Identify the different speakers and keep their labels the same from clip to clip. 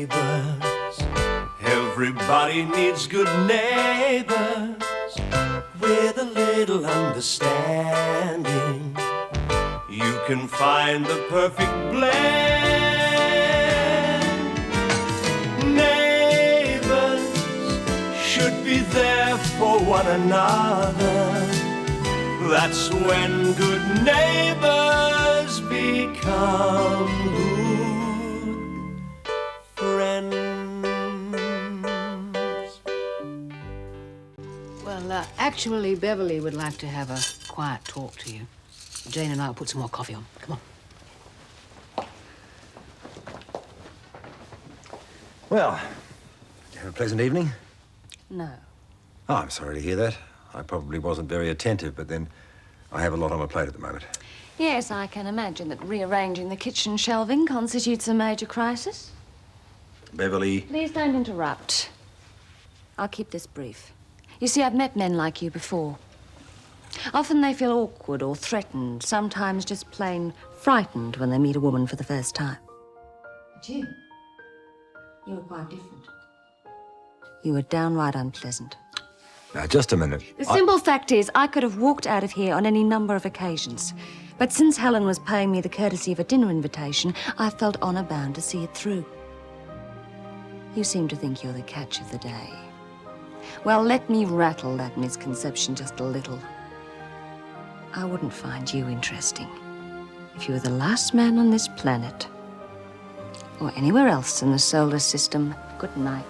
Speaker 1: neighbors. Everybody needs good neighbors with a little understanding. You can find the perfect blend. Neighbors should be there for one another. That's when good neighbors become good friends.
Speaker 2: Well, actually, Beverly would like to have a quiet talk to you. Jane and I will put some more coffee on. Come on.
Speaker 3: Well, did you have a pleasant evening?
Speaker 2: No.
Speaker 3: Oh, I'm sorry to hear that. I probably wasn't very attentive, but then I have a lot on my plate at the moment.
Speaker 4: Yes, I can imagine that rearranging the kitchen shelving constitutes a major crisis.
Speaker 3: Beverly.
Speaker 4: Please don't interrupt. I'll keep this brief. You see, I've met men like you before. Often they feel awkward or threatened, sometimes just plain frightened when they meet a woman for the first time. But you were quite different. You were downright unpleasant.
Speaker 3: Now, just a minute.
Speaker 4: The simple fact is, I could have walked out of here on any number of occasions. But since Helen was paying me the courtesy of a dinner invitation, I felt honor bound to see it through. You seem to think you're the catch of the day. Well, let me rattle that misconception just a little. I wouldn't find you interesting if you were the last man on this planet or anywhere else in the solar system. Good night.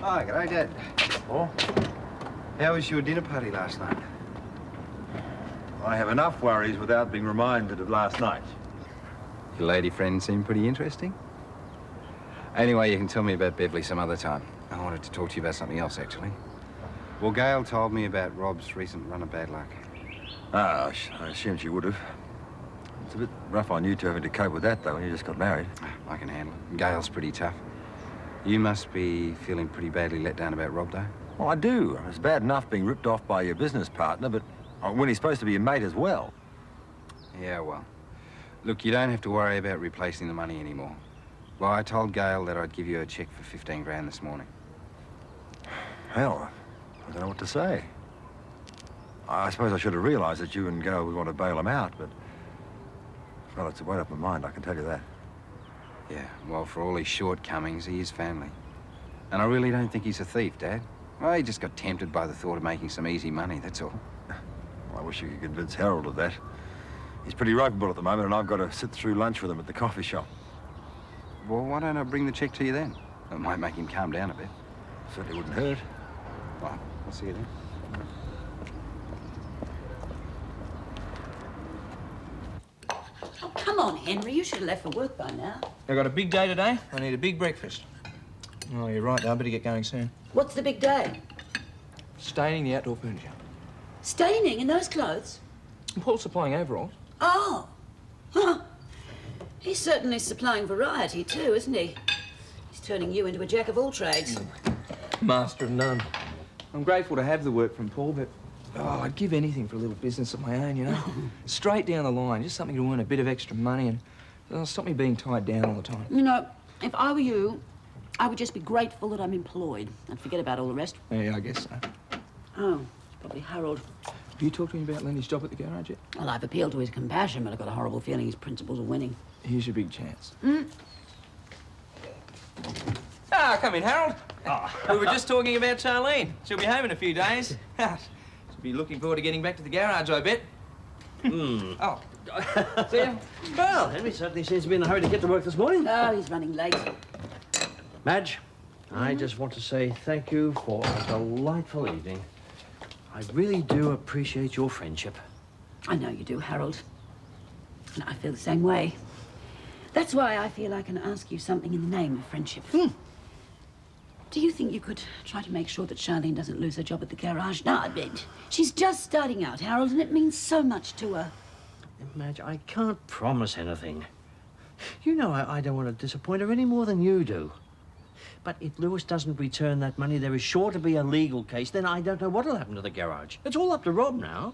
Speaker 5: Hi, g'day, Dad.
Speaker 3: Oh?
Speaker 5: How was your dinner party last night?
Speaker 3: I have enough worries without being reminded of last night.
Speaker 5: Your lady friend seemed pretty interesting. Anyway, you can tell me about Beverly some other time. I wanted to talk to you about something else, actually. Well, Gail told me about Rob's recent run of bad luck.
Speaker 3: Ah, I assumed she would have. It's a bit rough on you two having to cope with that, though, when you just got married.
Speaker 5: I can handle it. Gail's pretty tough. You must be feeling pretty badly let down about Rob, though.
Speaker 3: Well, I do. It's bad enough being ripped off by your business partner, but when he's supposed to be your mate as well.
Speaker 5: Yeah, well. Look, you don't have to worry about replacing the money anymore. Well, I told Gail that I'd give you a check for 15 grand this morning.
Speaker 3: Hell, I don't know what to say. I suppose I should have realised that you and Gail would want to bail him out, but... Well, it's a weight off my mind, I can tell you that.
Speaker 5: Yeah, well, for all his shortcomings, he is family. And I really don't think he's a thief, Dad. Well, he just got tempted by the thought of making some easy money, that's all.
Speaker 3: Well, I wish you could convince Harold of that. He's pretty ropeable at the moment, and I've got to sit through lunch with him at the coffee shop.
Speaker 5: Well, why don't I bring the check to you then? It might make him calm down a bit.
Speaker 3: Certainly wouldn't hurt.
Speaker 5: Right, I'll see you then.
Speaker 6: Oh, come on, Henry. You should have left for work by now.
Speaker 7: I got a big day today. I need a big breakfast. Oh, you're right, though. I better get going soon.
Speaker 6: What's the big day?
Speaker 7: Staining the outdoor furniture.
Speaker 6: Staining in those clothes?
Speaker 7: Paul's supplying overalls.
Speaker 6: Oh. Huh. He's certainly supplying variety, too, isn't he? He's turning you into a jack of all trades.
Speaker 7: Master of none. I'm grateful to have the work from Paul, but I'd give anything for a little business of my own, you know? Straight down the line, just something to earn a bit of extra money and stop me being tied down all the time.
Speaker 6: You know, if I were you, I would just be grateful that I'm employed and forget about all the rest.
Speaker 7: Yeah, I guess so.
Speaker 6: Oh, it's probably Harold.
Speaker 7: Have you talked to him about Lenny's job at the garage yet?
Speaker 6: Well, I've appealed to his compassion, but I've got a horrible feeling his principles are winning.
Speaker 7: Here's your big chance. Ah, come in, Harold. We were just talking about Charlene. She'll be home in a few days. She'll be looking forward to getting back to the garage, I bet. Oh. See ya.
Speaker 8: Well, Henry certainly seems to be in a hurry to get to work this morning.
Speaker 6: Oh, he's running late.
Speaker 8: Madge, I just want to say thank you for a delightful evening. I really do appreciate your friendship.
Speaker 6: I know you do, Harold. And I feel the same way. That's why I feel I can ask you something in the name of friendship. Do you think you could try to make sure that Charlene doesn't lose her job at the garage? No, I bet. She's just starting out, Harold, and it means so much to her.
Speaker 8: Madge, I can't promise anything. You know I don't want to disappoint her any more than you do. But if Lewis doesn't return that money, there is sure to be a legal case. Then I don't know what'll happen to the garage. It's all up to Rob now.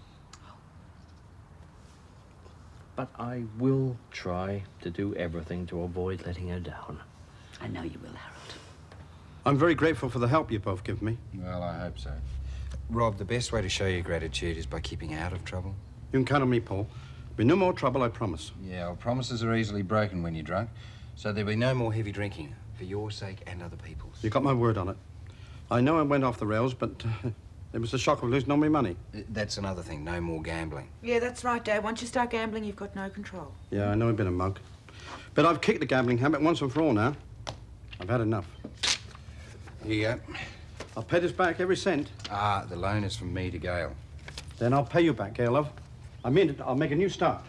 Speaker 8: But I will try to do everything to avoid letting her down.
Speaker 6: I know you will, Harold.
Speaker 9: I'm very grateful for the help you both give me.
Speaker 5: Well, I hope so. Rob, the best way to show your gratitude is by keeping out of trouble.
Speaker 9: You can count on me, Paul. Be no more trouble, I promise.
Speaker 5: Yeah, well, promises are easily broken when you're drunk, so there'll be no more heavy drinking, for your sake and other people's.
Speaker 9: You got my word on it. I know I went off the rails, but it was the shock of losing all my money.
Speaker 5: That's another thing, no more gambling.
Speaker 10: Yeah, that's right, Dad. Once you start gambling, you've got no control.
Speaker 9: Yeah, I know I've been a mug. But I've kicked the gambling habit once and for all now. I've had enough.
Speaker 5: Here you go.
Speaker 9: I'll pay this back every cent.
Speaker 5: Ah, the loan is from me to Gail.
Speaker 9: Then I'll pay you back, Gail, love. I mean it. I'll make a new start.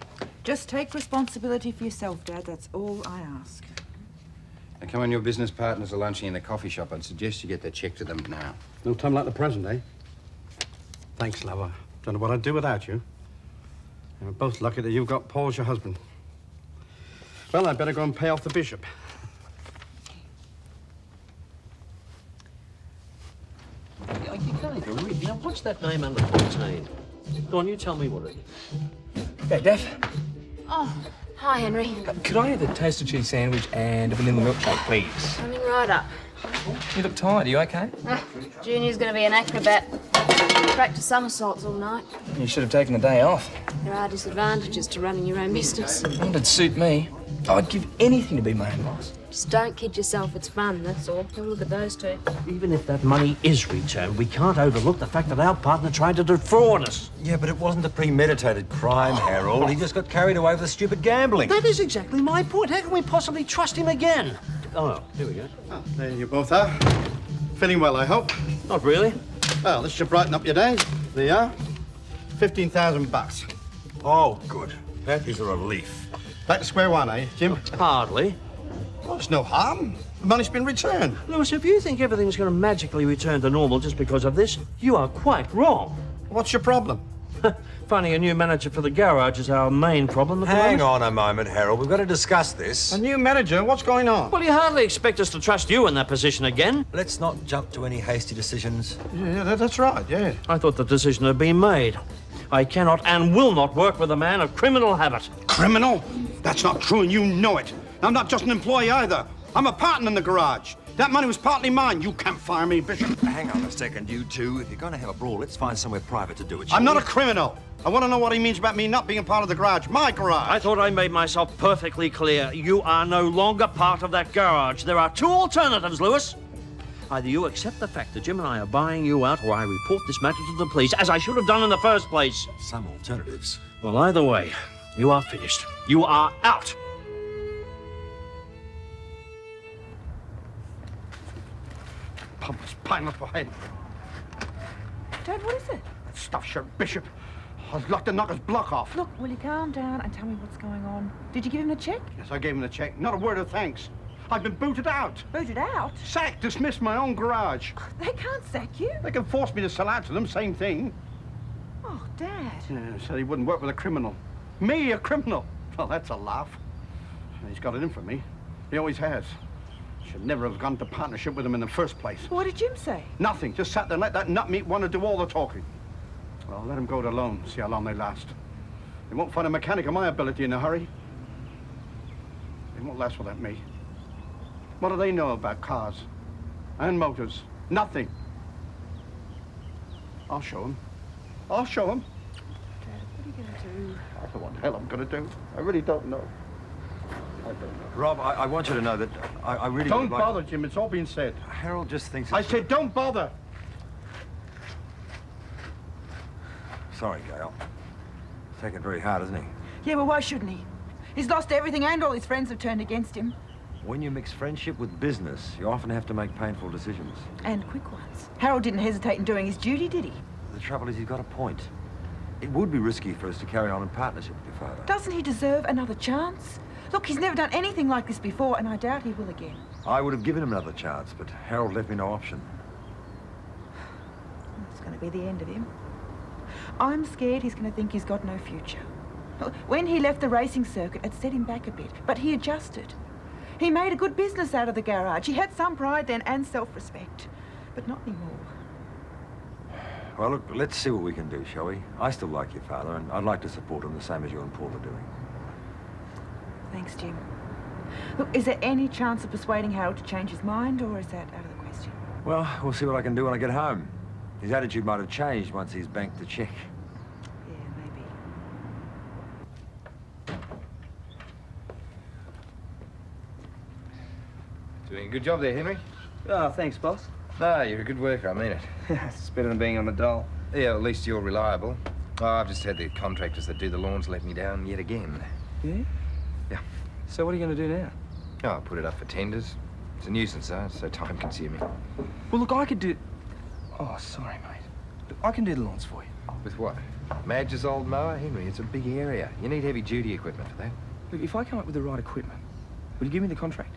Speaker 10: Just take responsibility for yourself, Dad. That's all I ask.
Speaker 5: Now, come on, your business partners are lunching in a coffee shop. I'd suggest you get that check to them now.
Speaker 9: No time like the present, eh? Thanks, love. I don't know what I'd do without you. And we're both lucky that you've got Paul as your husband. Well, I'd better go and pay off the bishop.
Speaker 8: You can't even read. Now, what's that name under 14? Go on, you tell me what it is.
Speaker 7: Hey, Daph,
Speaker 2: Oh, hi, Henry.
Speaker 7: could I have a toasted cheese sandwich and a vanilla milkshake, please?
Speaker 2: Coming right up.
Speaker 7: You look tired. Are you okay?
Speaker 2: Junior's going to be an acrobat. Practice somersaults all night.
Speaker 7: You should have taken the day off.
Speaker 2: There are disadvantages to running your own business.
Speaker 7: Well, it'd suit me. I'd give anything to be my own boss.
Speaker 2: Just don't kid yourself, it's fun, that's all. Have a look at those two.
Speaker 8: Even if that money is returned, we can't overlook the fact that our partner tried to defraud us.
Speaker 3: Yeah, but it wasn't a premeditated crime, Harold. He just got carried away with the stupid gambling.
Speaker 8: That is exactly my point. How can we possibly trust him again? Oh, here we go.
Speaker 9: Oh, there you both are. Feeling well, I hope.
Speaker 8: Not really.
Speaker 9: Well, this should brighten up your day. There you are. 15,000 bucks.
Speaker 3: Oh, good. That is a relief.
Speaker 9: Back to square one, eh, Jim?
Speaker 8: Hardly.
Speaker 9: Well, it's no harm. The money's been returned.
Speaker 8: Lewis, if you think everything's going to magically return to normal just because of this, you are quite wrong.
Speaker 9: What's your problem?
Speaker 8: Finding a new manager for the garage is our main problem at the
Speaker 3: Hang
Speaker 8: moment.
Speaker 3: on a moment, Harold. We've got to discuss this.
Speaker 9: A new manager? What's going on?
Speaker 8: Well, you hardly expect us to trust you in that position again.
Speaker 3: Let's not jump to any hasty decisions.
Speaker 9: Yeah, that's right, yeah.
Speaker 8: I thought the decision had been made. I cannot and will not work with a man of criminal habit.
Speaker 9: Criminal? That's not true, and you know it. I'm not just an employee either. I'm a partner in the garage. That money was partly mine. You can't fire me, Bishop.
Speaker 3: Hang on a second, you two. If you're going to have a brawl, let's find somewhere private to do it. shall
Speaker 9: I'm not
Speaker 3: we?
Speaker 9: a criminal. I want to know what he means about me not being part of the garage. My garage.
Speaker 8: I thought I made myself perfectly clear. You are no longer part of that garage. There are two alternatives, Lewis. Either you accept the fact that Jim and I are buying you out, or I report this matter to the police, as I should have done in the first place.
Speaker 3: Some alternatives.
Speaker 8: Well, either way, you are finished. You are out.
Speaker 9: Pump's piling up ahead.
Speaker 10: Dad, what is it?
Speaker 9: That stuff's your Bishop. I was lucky to knock his block off.
Speaker 10: Look, will you calm down and tell me what's going on? Did you give him a check?
Speaker 9: Yes, I gave him the check. Not a word of thanks. I've been booted out.
Speaker 10: Booted out?
Speaker 9: Sacked, dismissed my own garage.
Speaker 10: They can't sack you.
Speaker 9: They can force me to sell out to them, same thing.
Speaker 10: Oh, Dad.
Speaker 9: Yeah, said he wouldn't work with a criminal. Me, a criminal? Well, that's a laugh. He's got it in for me. He always has. Should never have gone into partnership with him in the first place.
Speaker 10: What did Jim say?
Speaker 9: Nothing. Just sat there and let that nutmeat want to do all the talking. Well, let him go it alone. See how long they last. They won't find a mechanic of my ability in a hurry. They won't last without me. What do they know about cars and motors? Nothing. I'll show them. I'll show them.
Speaker 10: Dad, what are you going to do?
Speaker 9: I don't know what the hell I'm going to do. I really don't know. I don't know.
Speaker 3: Rob, I want you to know that I really
Speaker 9: Don't
Speaker 3: would like...
Speaker 9: bother, Jim. It's all been said.
Speaker 3: Harold just thinks
Speaker 9: I
Speaker 3: it's...
Speaker 9: said don't bother.
Speaker 3: Sorry, Gail. He's taking it very hard, isn't he?
Speaker 10: Yeah, well, why shouldn't he? He's lost everything and all his friends have turned against him.
Speaker 3: When you mix friendship with business, you often have to make painful decisions.
Speaker 10: And quick ones. Harold didn't hesitate in doing his duty, did he?
Speaker 3: The trouble is he's got a point. It would be risky for us to carry on in partnership with your father.
Speaker 10: Doesn't he deserve another chance? Look, he's never done anything like this before, and I doubt he will again.
Speaker 3: I would have given him another chance, but Harold left me no option.
Speaker 10: It's going to be the end of him. I'm scared he's going to think he's got no future. When he left the racing circuit, it set him back a bit, but he adjusted. He made a good business out of the garage. He had some pride then and self-respect, but not anymore.
Speaker 3: Well, look, let's see what we can do, shall we? I still like your father, and I'd like to support him the same as you and Paul are doing.
Speaker 10: Thanks, Jim. Look, is there any chance of persuading Harold to change his mind, or is that out of the question?
Speaker 3: Well, we'll see what I can do when I get home. His attitude might have changed once he's banked the check.
Speaker 10: Yeah, maybe.
Speaker 5: Doing a good job there, Henry.
Speaker 7: Oh, thanks, boss.
Speaker 5: No, you're a good worker, I mean it.
Speaker 7: It's better than being on the dole.
Speaker 5: Yeah, at least you're reliable. Oh, I've just had the contractors that do the lawns let me down yet again.
Speaker 7: Yeah?
Speaker 5: Yeah.
Speaker 7: So what are you going to do now?
Speaker 5: Oh, I'll put it up for tenders. It's a nuisance, though. It's so time-consuming.
Speaker 7: Well, look, I could do... Oh, sorry, mate. Look, I can do the lawns for you.
Speaker 5: With what? Madge's old mower, Henry? It's a big area. You need heavy-duty equipment for that.
Speaker 7: Look, if I come up with the right equipment, will you give me the contract?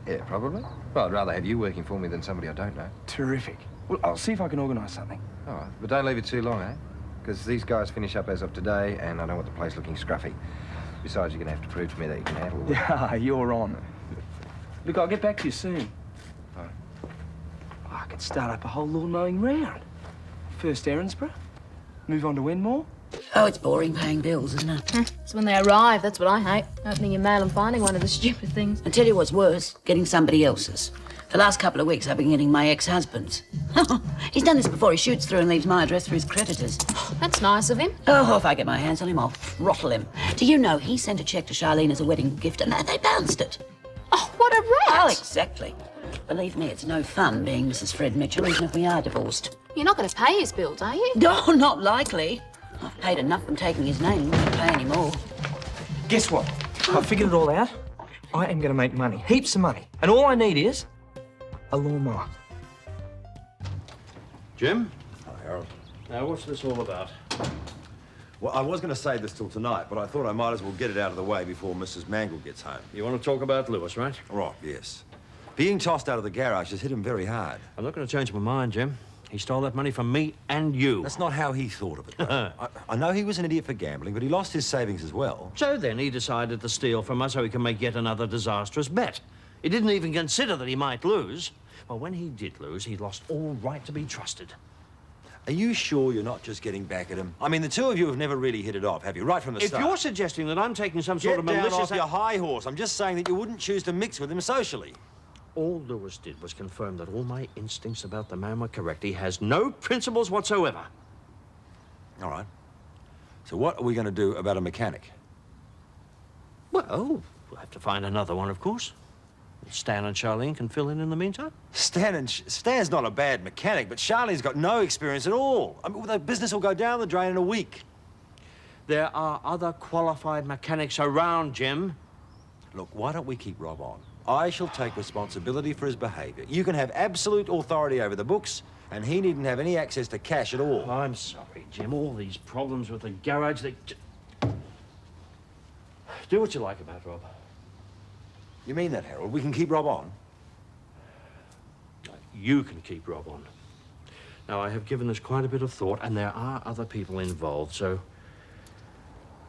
Speaker 5: Yeah, probably. Well, I'd rather have you working for me than somebody I don't know.
Speaker 7: Terrific. Well, I'll see if I can organise something.
Speaker 5: All right, but don't leave it too long, eh? Because these guys finish up as of today, and I don't want the place looking scruffy. Besides, you're going to have to prove to me that you can handle it.
Speaker 7: Yeah, you're on. Look, I'll get back to you soon.
Speaker 5: All right.
Speaker 7: I could start up a whole lawn mowing round. First Erinsborough, move on to Wenmore.
Speaker 6: Oh, it's boring paying bills, isn't it?
Speaker 11: It's when they arrive, that's what I hate. Opening your mail and finding one of the stupid things.
Speaker 6: I tell you what's worse, getting somebody else's. The last couple of weeks I've been getting my ex-husband's. He's done this before. He shoots through and leaves my address for his creditors.
Speaker 11: That's nice of him.
Speaker 6: Oh, if I get my hands on him, I'll throttle him. Do you know, he sent a cheque to Charlene as a wedding gift and they bounced it.
Speaker 11: Oh, what a rat!
Speaker 6: Oh, exactly. Believe me, it's no fun being Mrs. Fred Mitchell, even if we are divorced.
Speaker 11: You're not going to pay his bills, are you?
Speaker 6: No, not likely. I've paid enough from taking his name. I won't pay any more.
Speaker 7: Guess what? I figured it all out. I am going to make money, heaps of money. And all I need is a lawnmower.
Speaker 1: Jim?
Speaker 3: Oh, Harold.
Speaker 1: Now, what's this all about?
Speaker 3: Well, I was going to save this till tonight, but I thought I might as well get it out of the way before Mrs. Mangle gets home.
Speaker 1: You want to talk about Lewis, right?
Speaker 3: Right, yes. Being tossed out of the garage has hit him very hard.
Speaker 1: I'm not going to change my mind, Jim. He stole that money from me and you.
Speaker 3: That's not how he thought of it, though. I know he was an idiot for gambling, but he lost his savings as well.
Speaker 1: So then he decided to steal from us so he can make yet another disastrous bet. He didn't even consider that he might lose. Well, when he did lose, he lost all right to be trusted.
Speaker 3: Are you sure you're not just getting back at him? I mean, the two of you have never really hit it off, have you? Right from the start.
Speaker 1: If you're suggesting that I'm taking some sort
Speaker 3: Get
Speaker 1: of
Speaker 3: down
Speaker 1: malicious...
Speaker 3: off your high horse. I'm just saying that you wouldn't choose to mix with him socially.
Speaker 1: All Lewis did was confirm that all my instincts about the man were correct. He has no principles whatsoever.
Speaker 3: All right. So what are we going to do about a mechanic?
Speaker 1: Well, we'll have to find another one, of course. Stan and Charlene can fill in the meantime.
Speaker 3: Stan's not a bad mechanic, but Charlene's got no experience at all. I mean, the business will go down the drain in a week.
Speaker 1: There are other qualified mechanics around, Jim.
Speaker 3: Look, why don't we keep Rob on? I shall take responsibility for his behaviour. You can have absolute authority over the books, and he needn't have any access to cash at all.
Speaker 1: I'm sorry, Jim. All these problems with the garage, they... Do what you like about Rob.
Speaker 3: You mean that, Harold? We can keep Rob on?
Speaker 1: You can keep Rob on. Now, I have given this quite a bit of thought, and there are other people involved, so...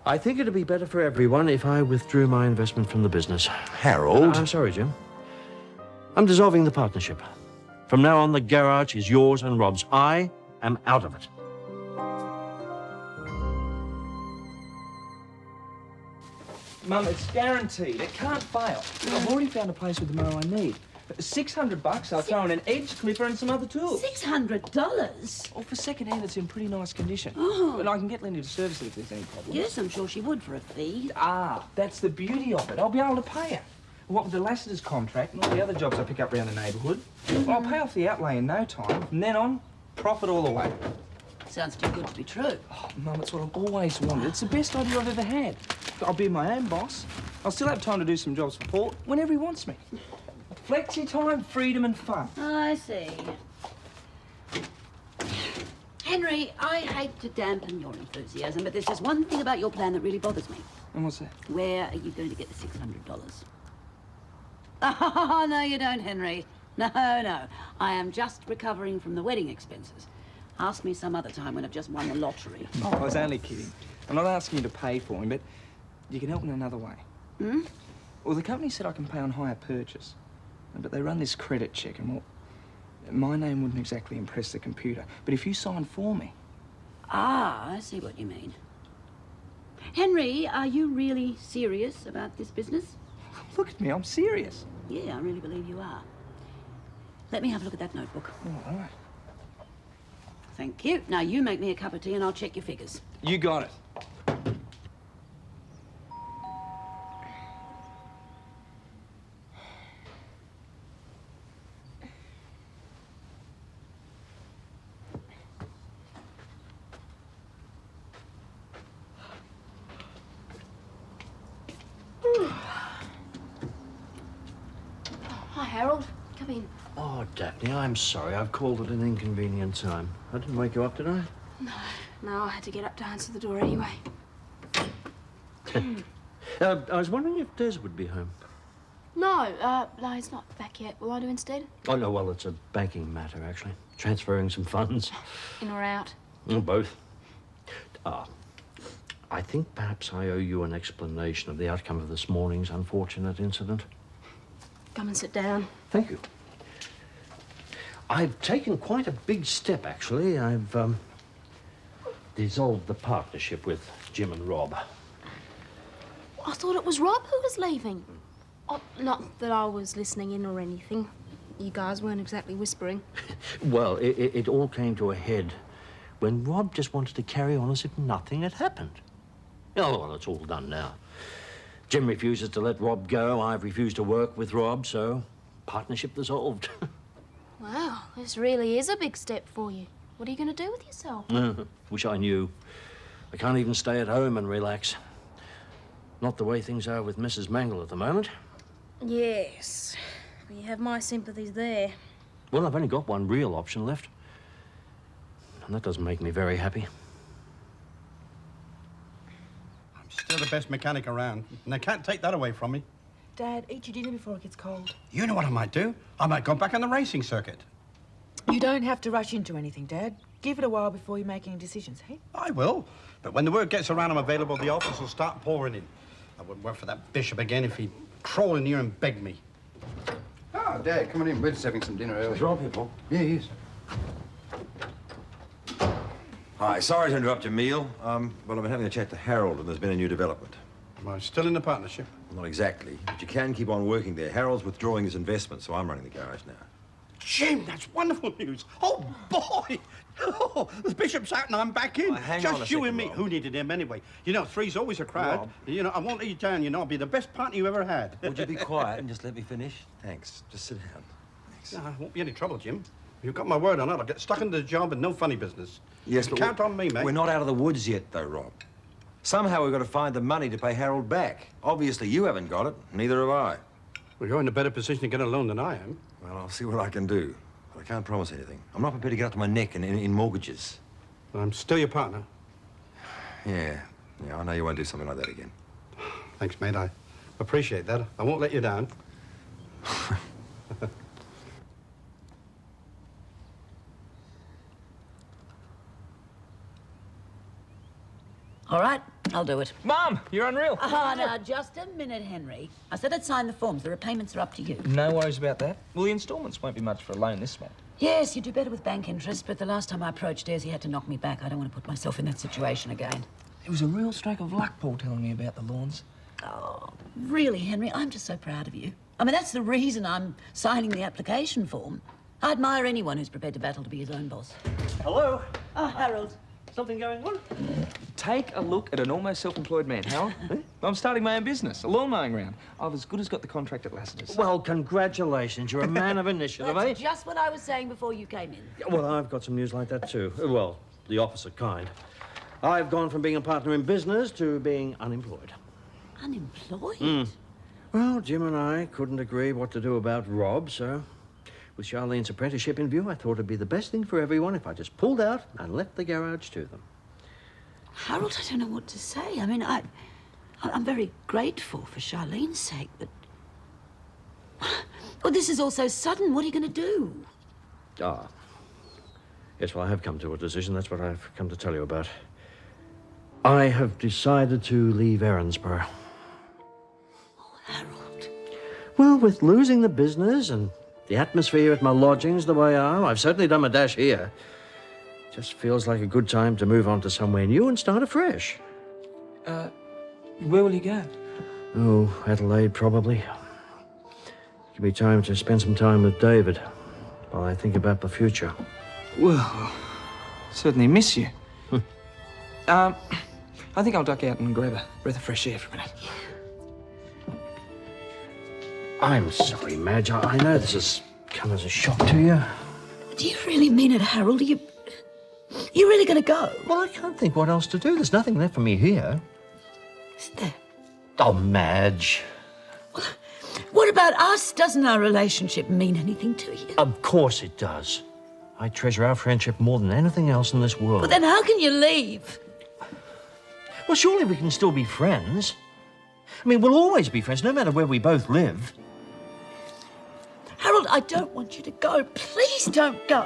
Speaker 1: I think it'd be better for everyone if I withdrew my investment from the business.
Speaker 3: Harold?
Speaker 1: I'm sorry, Jim. I'm dissolving the partnership. From now on, the garage is yours and Rob's. I am out of it.
Speaker 7: Mum, it's guaranteed. It can't fail. I've already found a place with the mower I need. $600, I'll throw in an edge clipper and some other tools.
Speaker 6: $600?
Speaker 7: Well, for second-hand, it's in pretty nice condition.
Speaker 6: Oh.
Speaker 7: And I can get Lindy to service it if there's any problems.
Speaker 6: Yes, I'm sure she would for a fee.
Speaker 7: Ah, that's the beauty of it. I'll be able to pay her. What with the Lassiter's contract and all the other jobs I pick up around the neighbourhood, well, I'll pay off the outlay in no time. From then on, profit all the way.
Speaker 6: Sounds too good to be true.
Speaker 7: Oh, Mum, it's what I've always wanted. It's the best idea I've ever had. I'll be my own boss. I'll still have time to do some jobs for Paul whenever he wants me. Flexi time, freedom and fun.
Speaker 6: I see. Henry, I hate to dampen your enthusiasm, but there's just one thing about your plan that really bothers me.
Speaker 7: And what's that?
Speaker 6: Where are you going to get the $600? Oh, no, you don't, Henry. No, no. I am just recovering from the wedding expenses. Ask me some other time when I've just won the lottery.
Speaker 7: Oh, I was only kidding. I'm not asking you to pay for him, but you can help in another way.
Speaker 6: Hmm?
Speaker 7: Well, the company said I can pay on hire purchase, but they run this credit check, and well, my name wouldn't exactly impress the computer. But if you sign for me...
Speaker 6: Ah, I see what you mean. Henry, are you really serious about this business?
Speaker 7: Look at me, I'm serious.
Speaker 6: Yeah, I really believe you are. Let me have a look at that notebook.
Speaker 7: All right.
Speaker 6: Thank you. Now you make me a cup of tea and I'll check your figures.
Speaker 7: You got it.
Speaker 11: Hi, Harold. Come in.
Speaker 1: Oh, Daphne, I'm sorry. I've called at an inconvenient time. I didn't wake you up, did I?
Speaker 11: No, I had to get up to answer the door anyway.
Speaker 1: I was wondering if Des would be home.
Speaker 11: No, he's not back yet. Will I do instead?
Speaker 1: Oh, no, well, it's a banking matter, actually. Transferring some funds.
Speaker 11: In or out?
Speaker 1: Both. I think perhaps I owe you an explanation of the outcome of this morning's unfortunate incident.
Speaker 11: Come and sit down.
Speaker 1: Thank you. I've taken quite a big step, actually. I've dissolved the partnership with Jim and Rob.
Speaker 11: I thought it was Rob who was leaving. Oh, not that I was listening in or anything. You guys weren't exactly whispering.
Speaker 1: Well, it all came to a head when Rob just wanted to carry on as if nothing had happened. Oh, well, it's all done now. Jim refuses to let Rob go. I've refused to work with Rob, so partnership dissolved.
Speaker 11: Wow, this really is a big step for you. What are you going to do with yourself?
Speaker 1: Wish I knew. I can't even stay at home and relax. Not the way things are with Mrs. Mangle at the moment.
Speaker 11: Yes. You have my sympathies there.
Speaker 1: Well, I've only got one real option left. And that doesn't make me very happy.
Speaker 9: I'm still the best mechanic around, and they can't take that away from me.
Speaker 10: Dad, eat your dinner before it gets cold.
Speaker 9: You know what I might do? I might go back on the racing circuit.
Speaker 10: You don't have to rush into anything, Dad. Give it a while before you make any decisions, hey?
Speaker 9: I will. But when the word gets around I'm available, the offers will start pouring in. I wouldn't work for that bishop again if he'd crawl in here and beg me.
Speaker 5: Oh, Dad, come on in. We're just having some dinner early.
Speaker 1: Is Rob here, Paul?
Speaker 5: Yeah, he is.
Speaker 3: Hi, sorry to interrupt your meal. Well, I've been having a chat to Harold, and there's been a new development.
Speaker 9: Am I still in the partnership?
Speaker 3: Not exactly, but you can keep on working there. Harold's withdrawing his investment, so I'm running the garage now.
Speaker 9: Jim, that's wonderful news. Oh, boy! Oh, the bishop's out and I'm back in.
Speaker 3: Hang
Speaker 9: Just
Speaker 3: on a
Speaker 9: you
Speaker 3: second,
Speaker 9: and me.
Speaker 3: Rob.
Speaker 9: Who needed him anyway? You know, three's always a crowd.
Speaker 3: Rob.
Speaker 9: You know, I won't let you down, you know. I'll be the best partner you ever had.
Speaker 3: Would you be quiet and just let me finish? Thanks. Just sit down. Thanks.
Speaker 9: No, won't be any trouble, Jim. You've got my word on it. I'll get stuck into the job and no funny business.
Speaker 3: Yes,
Speaker 9: You
Speaker 3: but
Speaker 9: count on me, mate.
Speaker 3: We're not out of the woods yet, though, Rob. Somehow we've got to find the money to pay Harold back. Obviously, you haven't got it. Neither have I.
Speaker 9: Well, you're in a better position to get a loan than I am.
Speaker 3: Well, I'll see what I can do. But I can't promise anything. I'm not prepared to get up to my neck in mortgages.
Speaker 9: But I'm still your partner.
Speaker 3: Yeah, I know you won't do something like that again.
Speaker 9: Thanks, mate. I appreciate that. I won't let you down.
Speaker 6: All right, I'll do it.
Speaker 7: Mum, you're unreal.
Speaker 6: Ah, now, just a minute, Henry. I said I'd sign the forms. The repayments are up to you.
Speaker 7: No worries about that. Well, the instalments won't be much for a loan this month.
Speaker 6: Yes, you do better with bank interest, but the last time I approached Des, he had to knock me back. I don't want to put myself in that situation again.
Speaker 7: It was a real stroke of luck, Paul, telling me about the lawns.
Speaker 6: Oh, really, Henry? I'm just so proud of you. I mean, that's the reason I'm signing the application form. I admire anyone who's prepared to battle to be his own boss.
Speaker 1: Hello?
Speaker 6: Oh, Harold.
Speaker 1: Something going on?
Speaker 7: Take a look at an almost self-employed man, Harold. I'm starting my own business, a lawn mowing round. I've as good as got the contract at Lassiter's.
Speaker 1: Well, congratulations. You're a man of initiative, eh?
Speaker 6: That's just what I was saying before you came in.
Speaker 1: Well, I've got some news like that, too. Well, the opposite kind. I've gone from being a partner in business to being unemployed.
Speaker 6: Unemployed?
Speaker 1: Well, Jim and I couldn't agree what to do about Rob, so with Charlene's apprenticeship in view, I thought it'd be the best thing for everyone if I just pulled out and left the garage to them.
Speaker 6: Harold, I don't know what to say. I mean, I'm very grateful for Charlene's sake, but... Well, this is all so sudden. What are you going to do?
Speaker 1: Yes, well, I have come to a decision. That's what I've come to tell you about. I have decided to leave Erinsborough.
Speaker 6: Oh, Harold.
Speaker 1: Well, with losing the business and the atmosphere at my lodgings the way I am, I've certainly done my dash here. Just feels like a good time to move on to somewhere new and start afresh.
Speaker 7: Where will you go?
Speaker 1: Oh, Adelaide, probably. Give me time to spend some time with David while I think about the future.
Speaker 7: Well, certainly miss you. I think I'll duck out and grab a breath of fresh air for a minute.
Speaker 1: I'm sorry, Madge. I know this has come as a shock to you.
Speaker 6: Do you really mean it, Harold? You're really going to go?
Speaker 1: Well, I can't think what else to do. There's nothing left for me here.
Speaker 6: Is there?
Speaker 1: Oh, Madge.
Speaker 6: What about us? Doesn't our relationship mean anything to you?
Speaker 1: Of course it does. I treasure our friendship more than anything else in this world.
Speaker 6: Well, then how can you leave?
Speaker 1: Well, surely we can still be friends. I mean, we'll always be friends, no matter where we both live.
Speaker 6: Harold, I don't want you to go. Please don't go.